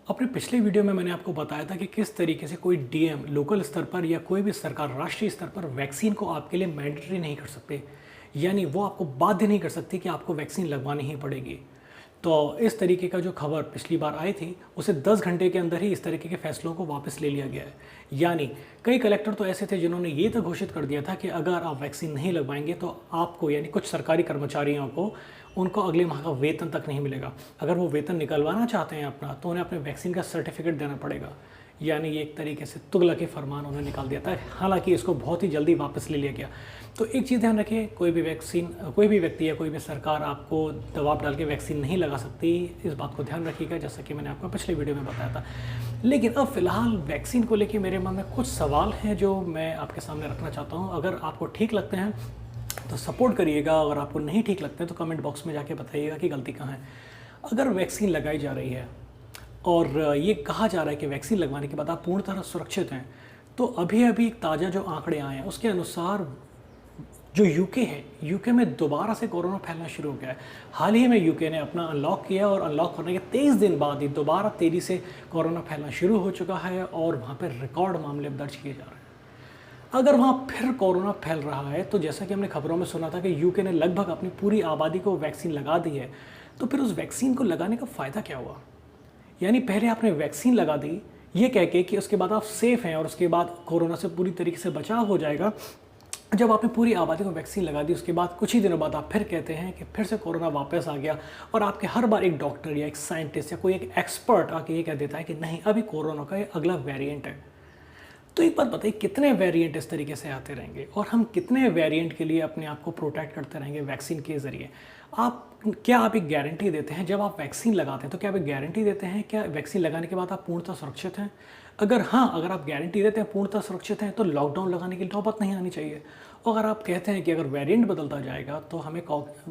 अपने पिछले वीडियो में मैंने आपको बताया था कि किस तरीके से कोई डीएम लोकल स्तर पर या कोई भी सरकार राष्ट्रीय स्तर पर वैक्सीन को आपके लिए मैंडेटरी नहीं कर सकते, यानी वो आपको बाध्य नहीं कर सकती कि आपको वैक्सीन लगवानी ही पड़ेगी। तो इस तरीके का जो खबर पिछली बार आई थी उसे 10 घंटे के अंदर ही इस तरीके के फैसलों को वापस ले लिया गया है। यानी कई कलेक्टर तो ऐसे थे जिन्होंने ये तक घोषित कर दिया था कि अगर आप वैक्सीन नहीं लगवाएंगे तो आपको यानी कुछ सरकारी कर्मचारियों को उनको अगले माह का वेतन तक नहीं मिलेगा। अगर वो वेतन निकलवाना चाहते हैं अपना तो उन्हें अपने वैक्सीन का सर्टिफिकेट देना पड़ेगा। यानी ये एक तरीके से तुगलकी फरमान उन्होंने निकाल दिया था। हालांकि इसको बहुत ही जल्दी वापस ले लिया गया। तो एक चीज़ ध्यान रखिए, कोई भी व्यक्ति या कोई भी सरकार आपको दबाव डाल के वैक्सीन नहीं लगा सकती। इस बात को ध्यान रखिएगा, जैसा कि मैंने आपको पिछले वीडियो में बताया था। लेकिन अब फिलहाल वैक्सीन को लेकर मेरे मन में कुछ सवाल हैं जो मैं आपके सामने रखना चाहता हूँ। अगर आपको ठीक लगते हैं तो सपोर्ट करिएगा, अगर आपको नहीं ठीक लगते हैं तो कमेंट बॉक्स में जाके बताइएगा कि गलती कहाँ है। अगर वैक्सीन लगाई जा रही है और ये कहा जा रहा है कि वैक्सीन लगवाने के बाद आप पूर्ण तरह सुरक्षित हैं, तो अभी अभी ताज़ा जो आंकड़े आए हैं उसके अनुसार जो यूके है, यूके में दोबारा से कोरोना फैलना शुरू हो गया है। हाल ही में यूके ने अपना अनलॉक किया और अनलॉक करने के 23 दिन बाद ही दोबारा तेज़ी से कोरोना फैलना शुरू हो चुका है और वहाँ पर रिकॉर्ड मामले दर्ज किए जा रहे हैं। अगर वहाँ फिर कोरोना फैल रहा है तो जैसा कि हमने खबरों में सुना था कि यूके ने लगभग अपनी पूरी आबादी को वैक्सीन लगा दी है, तो फिर उस वैक्सीन को लगाने का फ़ायदा क्या हुआ? यानी पहले आपने वैक्सीन लगा दी ये कह के कि उसके बाद आप सेफ़ हैं और उसके बाद कोरोना से पूरी तरीके से बचाव हो जाएगा। जब आपने पूरी आबादी को वैक्सीन लगा दी उसके बाद कुछ ही दिनों बाद आप फिर कहते हैं कि फिर से कोरोना वापस आ गया और आपके हर बार एक डॉक्टर या एक साइंटिस्ट या कोई एक एक्सपर्ट आके ये कह देता है कि नहीं, अभी कोरोना का ये अगला वेरिएंट है। तो एक बात बताइए, कितने वेरिएंट इस तरीके से आते रहेंगे और हम कितने वेरिएंट के लिए अपने आप को प्रोटेक्ट करते रहेंगे वैक्सीन के ज़रिए? क्या आप एक गारंटी देते हैं जब आप वैक्सीन लगाते हैं? तो क्या आप एक गारंटी देते हैं क्या वैक्सीन लगाने के बाद आप पूर्णतः सुरक्षित हैं? अगर हाँ, अगर आप गारंटी देते हैं पूर्णतः सुरक्षित हैं तो लॉकडाउन लगाने की नौबत नहीं आनी चाहिए। और अगर आप कहते हैं कि अगर वेरिएंट बदलता जाएगा तो हमें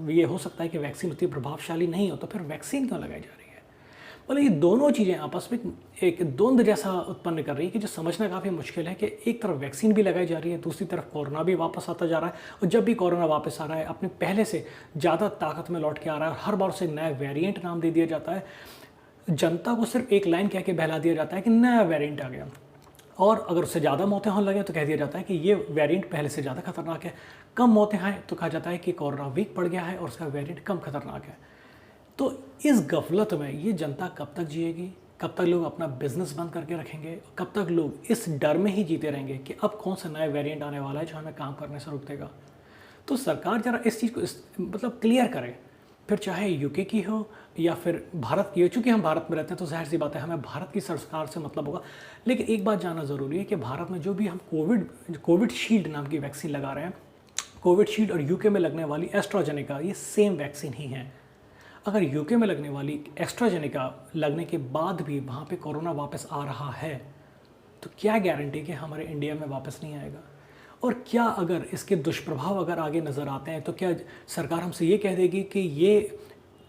ये हो सकता है कि वैक्सीन उतनी प्रभावशाली नहीं हो, तो फिर वैक्सीन क्यों लगाई जा रही है? मतलब ये दोनों चीज़ें आपस में एक द्वंद जैसा उत्पन्न कर रही है कि जो समझना काफ़ी मुश्किल है कि एक तरफ वैक्सीन भी लगाई जा रही है, दूसरी तरफ कोरोना भी वापस आता जा रहा है और जब भी कोरोना वापस आ रहा है अपने पहले से ज़्यादा ताकत में लौट के आ रहा है और हर बार उसे नया वेरिएंट नाम दे दिया जाता है। जनता को सिर्फ एक लाइन कह के बहला दिया जाता है कि नया वेरिएंट आ गया और अगर उससे ज़्यादा मौतें होने लगे तो कह दिया जाता है कि ये वेरिएंट पहले से ज़्यादा खतरनाक है। कम मौतें आए तो कहा जाता है कि कोरोना वीक पड़ गया है और उसका वेरिएंट कम खतरनाक है। तो इस गफलत में ये जनता कब तक जिएगी? कब तक लोग अपना बिजनेस बंद करके रखेंगे? कब तक लोग इस डर में ही जीते रहेंगे कि अब कौन सा नया वेरिएंट आने वाला है जो हमें काम करने से रोक देगा? तो सरकार ज़रा इस चीज़ को मतलब क्लियर करे, फिर चाहे यूके की हो या फिर भारत की हो। चूँकि हम भारत में रहते हैं तो जाहिर सी बात है हमें भारत की सरकार से मतलब होगा। लेकिन एक बात जानना ज़रूरी है कि भारत में जो भी हम कोविशील्ड नाम की वैक्सीन लगा रहे हैं, कोविशील्ड और यूके में लगने वाली एस्ट्राजेनेका ये सेम वैक्सीन ही है। अगर यूके में लगने वाली एस्ट्राजेनेका लगने के बाद भी वहाँ पे कोरोना वापस आ रहा है तो क्या गारंटी कि हमारे इंडिया में वापस नहीं आएगा? और क्या अगर इसके दुष्प्रभाव अगर आगे नज़र आते हैं तो क्या सरकार हमसे ये कह देगी कि ये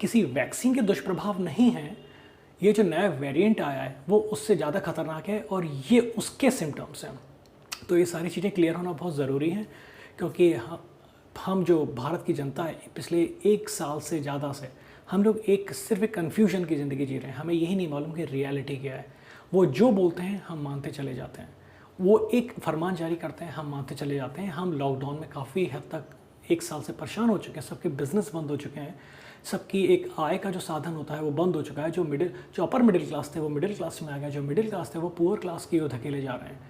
किसी वैक्सीन के दुष्प्रभाव नहीं हैं, ये जो नया वेरिएंट आया है वो उससे ज़्यादा खतरनाक है और ये उसके सिम्टम्स हैं? तो ये सारी चीज़ें क्लियर होना बहुत ज़रूरी है, क्योंकि हम जो भारत की जनता है पिछले 1 साल से ज़्यादा से हम लोग सिर्फ एक कन्फ्यूजन की ज़िंदगी जी रहे हैं। हमें यही नहीं मालूम कि रियलिटी क्या है। वो जो बोलते हैं हम मानते चले जाते हैं, वो एक फरमान जारी करते हैं हम मानते चले जाते हैं। हम लॉकडाउन में काफ़ी हद तक 1 साल से परेशान हो चुके हैं, सबके बिजनेस बंद हो चुके हैं, सबकी एक आय का जो साधन होता है वो बंद हो चुका है। जो अपर मिडिल क्लास थे वो मिडिल क्लास में आ गया, जो मिडिल क्लास थे वो पुअर क्लास की ओर धकेले जा रहे हैं।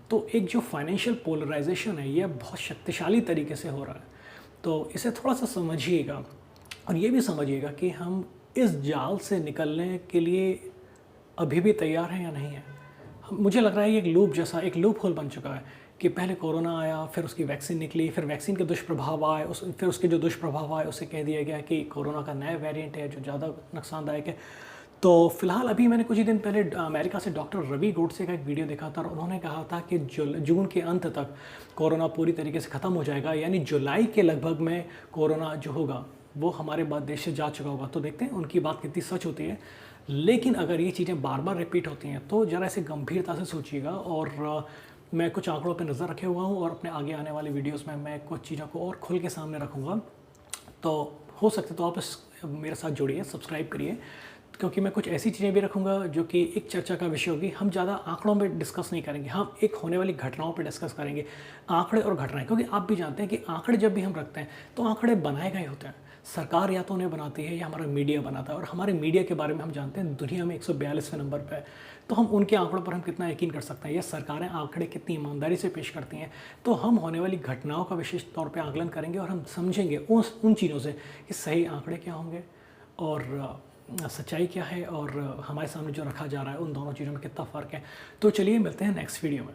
तो एक जो फाइनेंशियल पोलराइजेशन है ये बहुत शक्तिशाली तरीके से हो रहा है। तो इसे थोड़ा सा समझिएगा और ये भी समझिएगा कि हम इस जाल से निकलने के लिए अभी भी तैयार हैं या नहीं है। मुझे लग रहा है ये एक लूप होल बन चुका है कि पहले कोरोना आया, फिर उसकी वैक्सीन निकली, फिर वैक्सीन के दुष्प्रभाव आए, फिर उसके जो दुष्प्रभाव आए उसे कह दिया गया कि कोरोना का नया वेरिएंट है जो ज़्यादा नुकसानदायक है। तो फिलहाल अभी मैंने कुछ ही दिन पहले अमेरिका से डॉक्टर रवि गोडसे का एक वीडियो देखा था और उन्होंने कहा था कि जून के अंत तक कोरोना पूरी तरीके से ख़त्म हो जाएगा, यानी जुलाई के लगभग में कोरोना जो होगा वो हमारे बाद देश से जा चुका होगा। तो देखते हैं उनकी बात कितनी सच होती है। लेकिन अगर ये चीज़ें बार बार रिपीट होती हैं तो ज़रा इसे गंभीरता से सोचिएगा। और मैं कुछ आंकड़ों पर नज़र रखे हुआ हूँ और अपने आगे आने वाली वीडियोस में मैं कुछ चीज़ों को और खुल के सामने रखूँगा। तो हो सकता है तो आप मेरे साथ जुड़िए, सब्सक्राइब करिए क्योंकि मैं कुछ ऐसी चीज़ें भी रखूँगा जो कि एक चर्चा का विषय होगी। हम ज़्यादा आंकड़ों पे डिस्कस नहीं करेंगे, हम एक होने वाली घटनाओं पे डिस्कस करेंगे, आंकड़े और घटनाएँ। क्योंकि आप भी जानते हैं कि आंकड़े जब भी हम रखते हैं तो आंकड़े बनाए गए होते हैं। सरकार या तो उन्हें बनाती है या हमारा मीडिया बनाता है, और हमारे मीडिया के बारे में हम जानते हैं दुनिया में 142वें नंबर पे है। तो हम उनके आंकड़ों पर हम कितना यकीन कर सकते हैं, या सरकारें आंकड़े कितनी ईमानदारी से पेश करती हैं। तो हम होने वाली घटनाओं का विशेष तौर पे आकलन करेंगे और हम समझेंगे उन चीज़ों से कि सही आंकड़े क्या होंगे और सच्चाई क्या है, और हमारे सामने जो रखा जा रहा है उन दोनों चीज़ों में कितना फ़र्क है। तो चलिए मिलते हैं नेक्स्ट वीडियो में।